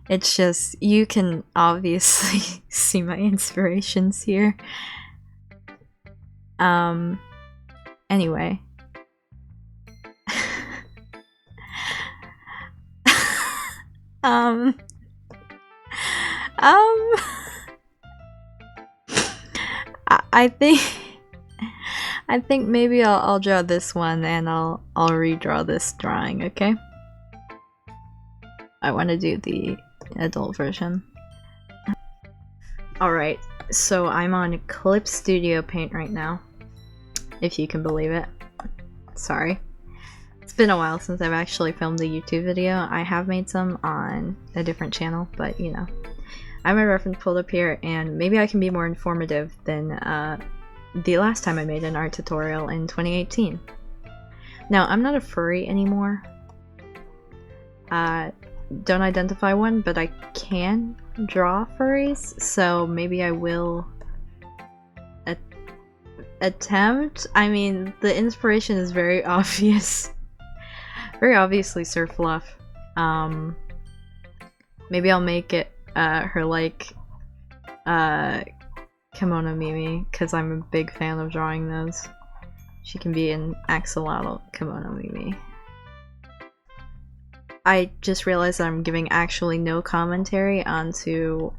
It's just, you can obviously see my inspirations here. Anyway. um, I think I think maybe I'll draw this one and I'll redraw this drawing, okay? I want to do the adult version. Alright, so I'm on Clip Studio Paint right now, if you can believe it. Sorry. It's been a while since I've actually filmed a YouTube video. I have made some on a different channel, but you know. I have my reference pulled up here, and maybe I can be more informative than the last time I made an art tutorial in 2018. Now, I'm not a furry anymore. Don't identify one, but I can draw furries, so maybe I will attempt. I mean, the inspiration is very obvious. Very obviously Sir Fluff. Maybe I'll make it her like Kimono Mimi, because I'm a big fan of drawing those. She can be an axolotl Kimono Mimi. I just realized that I'm giving actually no commentary onto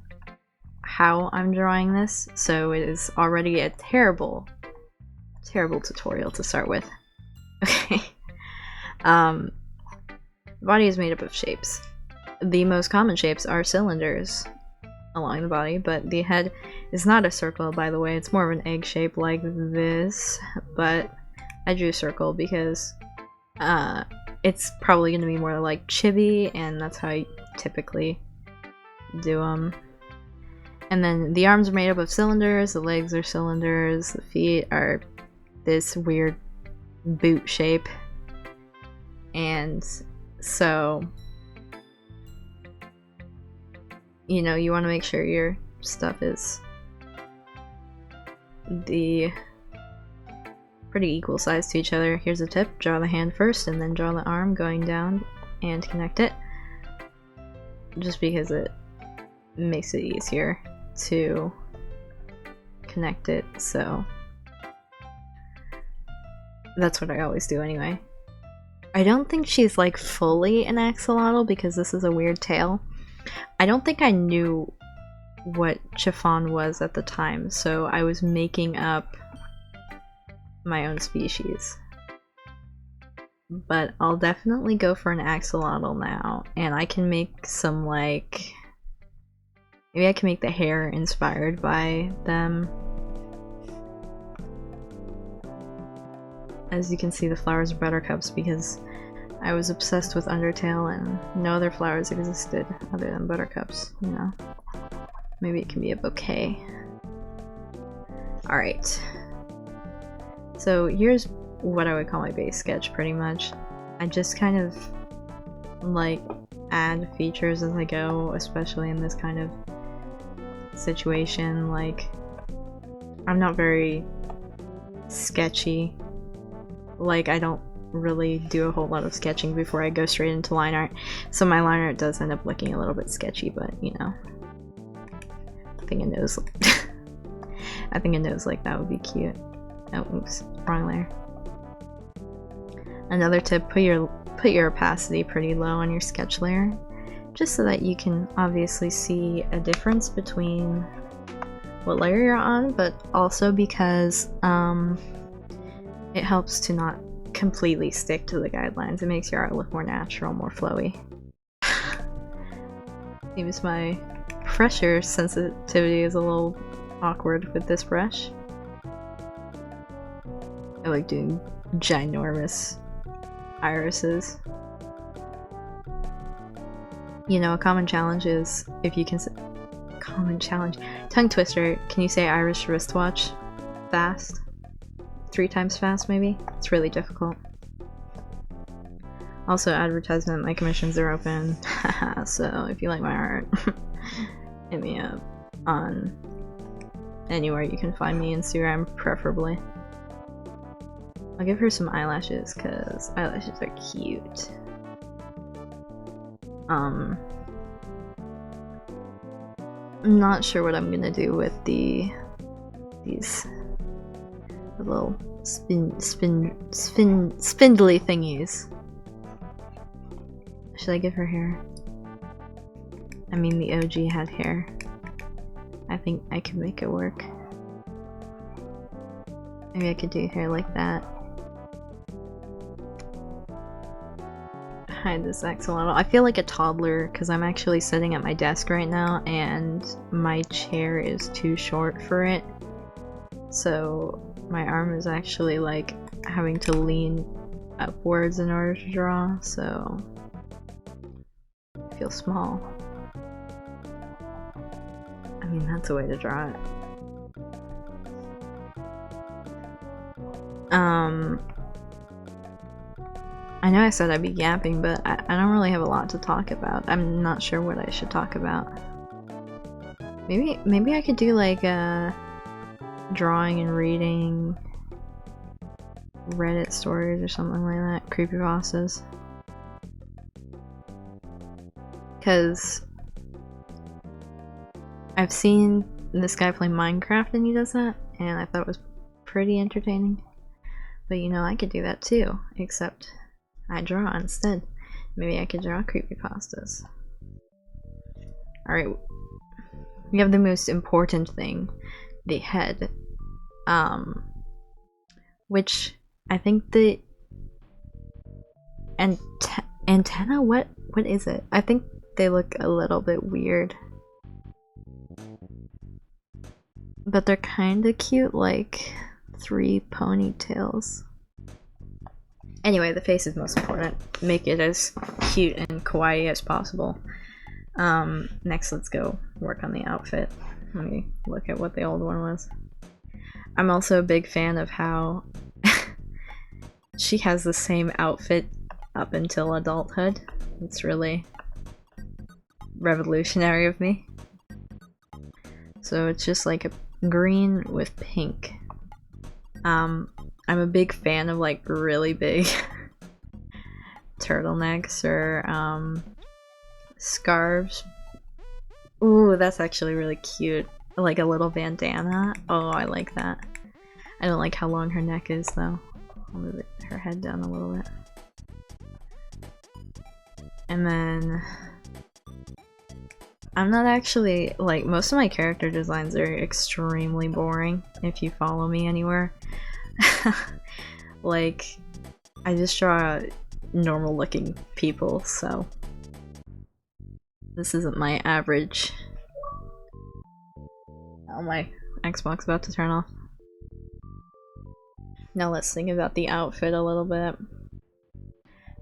how I'm drawing this, so it is already a terrible, terrible tutorial to start with. Okay. The body is made up of shapes. The most common shapes are cylinders along the body, but the head is not a circle, by the way. It's more of an egg shape like this, but I drew a circle because it's probably going to be more like chibi, and that's how I typically do them. And then the arms are made up of cylinders, the legs are cylinders, the feet are this weird boot shape. And so, you know, you want to make sure your stuff is the pretty equal size to each other. Here's a tip: draw the hand first and then draw the arm going down and connect it, just because it makes it easier to connect it. So that's what I always do anyway. I don't think she's like fully an axolotl because this is a weird tail. I don't think I knew what chiffon was at the time, so I was making up my own species. But I'll definitely go for an axolotl now, and I can make some like... maybe I can make the hair inspired by them. As you can see, the flowers are buttercups because I was obsessed with Undertale and no other flowers existed other than buttercups, you know. Maybe it can be a bouquet. Alright. So here's what I would call my base sketch, pretty much. I just kind of like add features as I go, especially in this kind of situation. Like, I'm not very sketchy. Like, I don't really do a whole lot of sketching before I go straight into line art, so my line art does end up looking a little bit sketchy, but you know, I think a nose I think a nose like that would be cute. Oh, oops, wrong layer. Another tip: put your opacity pretty low on your sketch layer, just so that you can obviously see a difference between what layer you're on, but also because it helps to not completely stick to the guidelines. It makes your art look more natural, more flowy. Seems my pressure sensitivity is a little awkward with this brush. I like doing ginormous irises. You know, a common challenge is if you can common challenge. Tongue twister, can you say Irish wristwatch fast? 3 times fast, maybe? It's really difficult. Also, advertisement, my commissions are open. So if you like my art, hit me up on anywhere you can find me, Instagram preferably. I'll give her some eyelashes because eyelashes are cute. I'm not sure what I'm gonna do with these little spindly thingies. Should I give her hair? I mean, the OG had hair. I think I could make it work. Maybe I could do hair like that. Hide this axolotl. I feel like a toddler because I'm actually sitting at my desk right now and my chair is too short for it. So my arm is actually like having to lean upwards in order to draw, so I feel small. I mean, that's a way to draw it. I know I said I'd be yapping, but I don't really have a lot to talk about. I'm not sure what I should talk about. Maybe I could do like drawing and reading Reddit stories or something like that. Creepypastas. Because I've seen this guy play Minecraft and he does that, and I thought it was pretty entertaining. But you know, I could do that too, except I draw instead. Maybe I could draw creepypastas. Alright, we have the most important thing, the head. Which I think the antenna, what is it? I think they look a little bit weird. But they're kinda cute, like 3 ponytails. Anyway, the face is most important. Make it as cute and kawaii as possible. Next, let's go work on the outfit. Let me look at what the old one was. I'm also a big fan of how she has the same outfit up until adulthood. It's really revolutionary of me. So it's just like a green with pink. I'm a big fan of like really big turtlenecks or scarves. Ooh, that's actually really cute. Like a little bandana. Oh, I like that. I don't like how long her neck is though. I'll move her head down a little bit. And then I'm not actually, like, most of my character designs are extremely boring if you follow me anywhere. Like, I just draw normal looking people, so this isn't my average. Oh, my Xbox about to turn off. Now let's think about the outfit a little bit.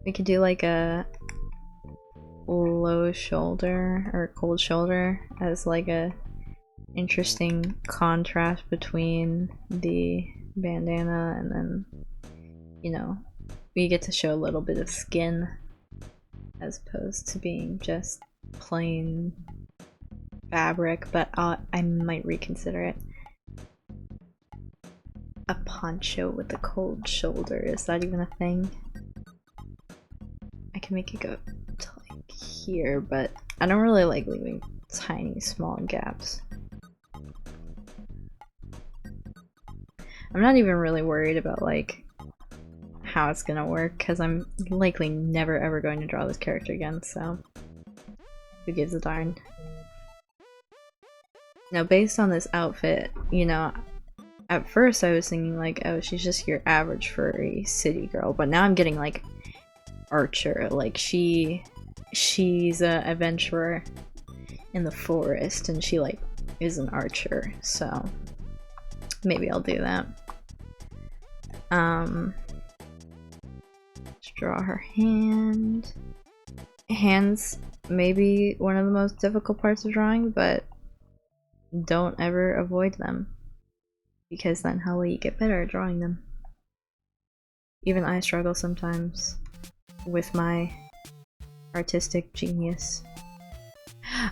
We could do like a low shoulder or cold shoulder as like a interesting contrast between the bandana and then, you know, we get to show a little bit of skin as opposed to being just plain fabric, but I might reconsider it. A poncho with a cold shoulder, is that even a thing? I can make it go to like here, but I don't really like leaving tiny small gaps. I'm not even really worried about like how it's gonna work because I'm likely never ever going to draw this character again, so who gives a darn. Now based on this outfit, you know, at first I was thinking like, oh, she's just your average furry city girl, but now I'm getting like archer, like she's a adventurer in the forest and she like is an archer, so maybe I'll do that. Let's draw her hand. Hands maybe one of the most difficult parts of drawing, but don't ever avoid them, because then how will you get better at drawing them? Even I struggle sometimes with my artistic genius.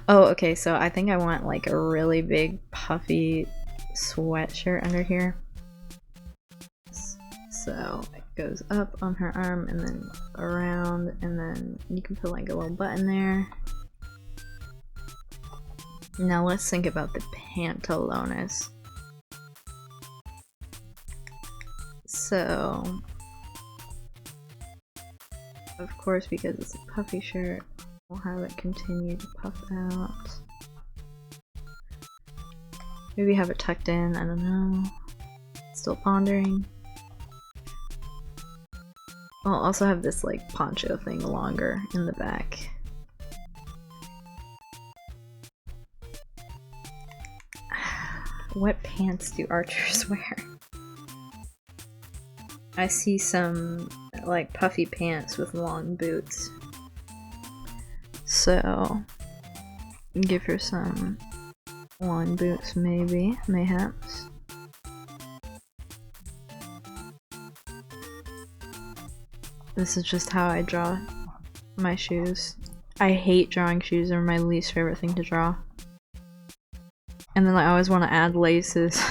Oh, okay, so I think I want like a really big puffy sweatshirt under here. So it goes up on her arm and then around, and then you can put like a little button there. Now let's think about the pantalones. So, of course, because it's a puffy shirt, we'll have it continue to puff out. Maybe have it tucked in, I don't know. Still pondering. I'll also have this like poncho thing longer in the back. What pants do archers wear? I see some like puffy pants with long boots. So give her some long boots maybe, mayhaps. This is just how I draw my shoes. I hate drawing shoes, they're my least favorite thing to draw. And then I always want to add laces.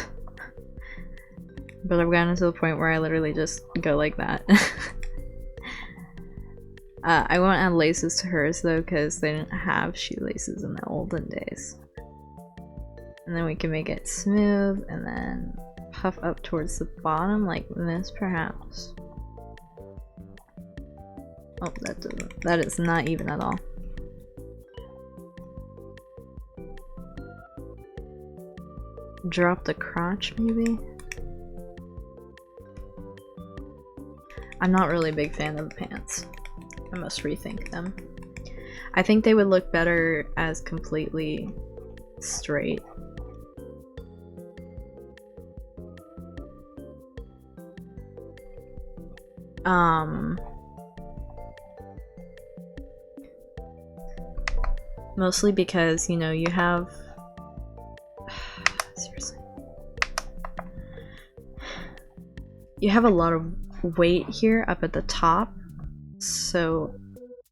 But I've gotten to the point where I literally just go like that. I won't add laces to hers though, because they didn't have shoelaces in the olden days. And then we can make it smooth and then puff up towards the bottom like this perhaps. Oh, that is not even at all. Drop the crotch maybe? I'm not really a big fan of the pants. I must rethink them. I think they would look better as completely straight. Mostly because, you know, you have seriously. You have a lot of weight here up at the top, so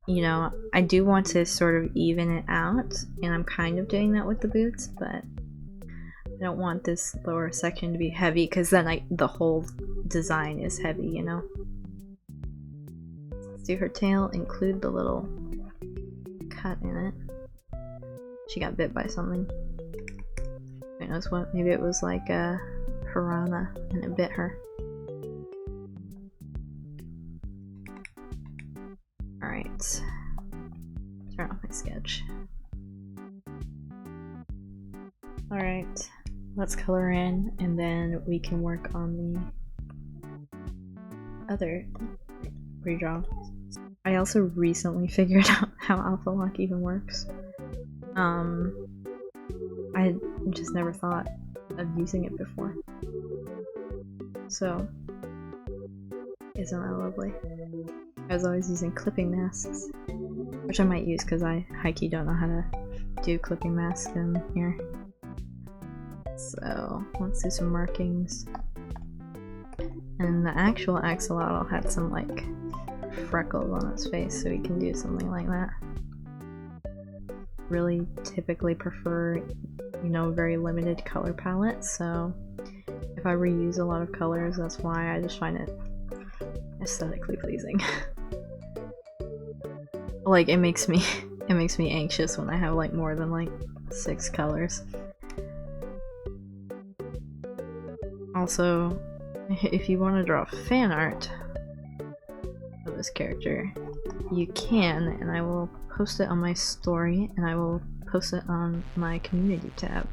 you know I do want to sort of even it out, and I'm kind of doing that with the boots, but I don't want this lower section to be heavy because then the whole design is heavy, you know. Let's do her tail, include the little cut in it. She got bit by something. Who knows what? Maybe it was like a piranha and it bit her. Alright. Turn off my sketch. Alright. Let's color in and then we can work on the other redraw. I also recently figured out how alpha lock even works. I just never thought of using it before. So, isn't that lovely? I was always using clipping masks, which I might use because I high-key don't know how to do clipping masks in here. So, let's do some markings. And the actual axolotl had some like freckles on its face, so we can do something like that. Really typically prefer, you know, very limited color palette, so if I reuse a lot of colors, that's why I just find it aesthetically pleasing. Like, it makes me anxious when I have like more than like 6 colors. Also, if you want to draw fan art of this character, you can, and I will post it on my story, and I will post it on my community tab.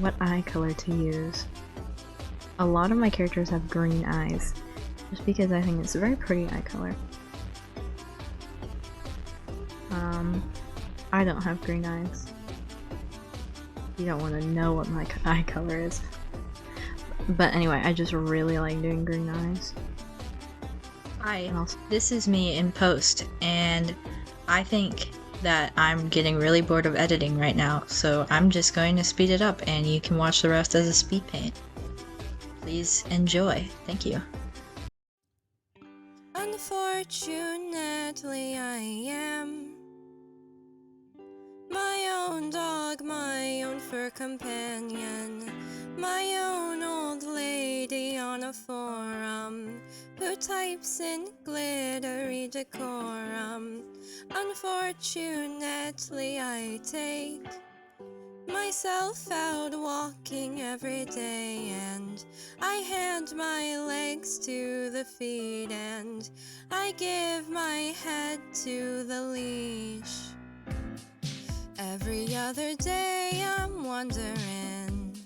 What eye color to use? A lot of my characters have green eyes, just because I think it's a very pretty eye color. I don't have green eyes. You don't want to know what my eye color is. But anyway, I just really like doing green eyes. Hi, this is me in post, and I think that I'm getting really bored of editing right now, so I'm just going to speed it up and you can watch the rest as a speed paint. Please enjoy. Thank you. Unfortunately, I am my own dog, my own fur companion, my own old lady on a forum who types in glittery decorum. Unfortunately, I take myself out walking every day, and I hand my legs to the feet, and I give my head to the leash. Every other day I'm wondering,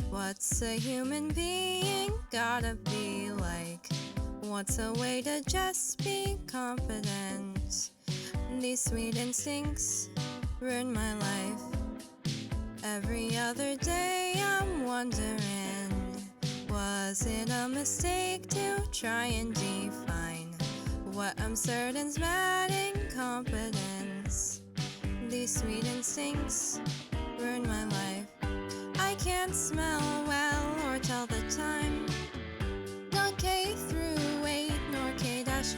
what's a human being gotta be like? What's a way to just be competent? These sweet instincts ruin my life. Every other day I'm wondering, was it a mistake to try and define what I'm certain's mad incompetence? These sweet instincts ruin my life. I can't smell well or tell the time. Not K through 8 nor K-9.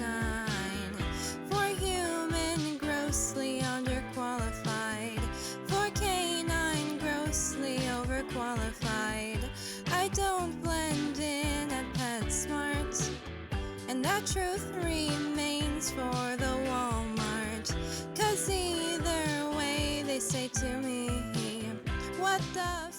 For human, grossly underqualified. For K9, grossly overqualified. I don't blend in at PetSmart, and that truth remains for the Walmart. 'Cause either way they say to me, what the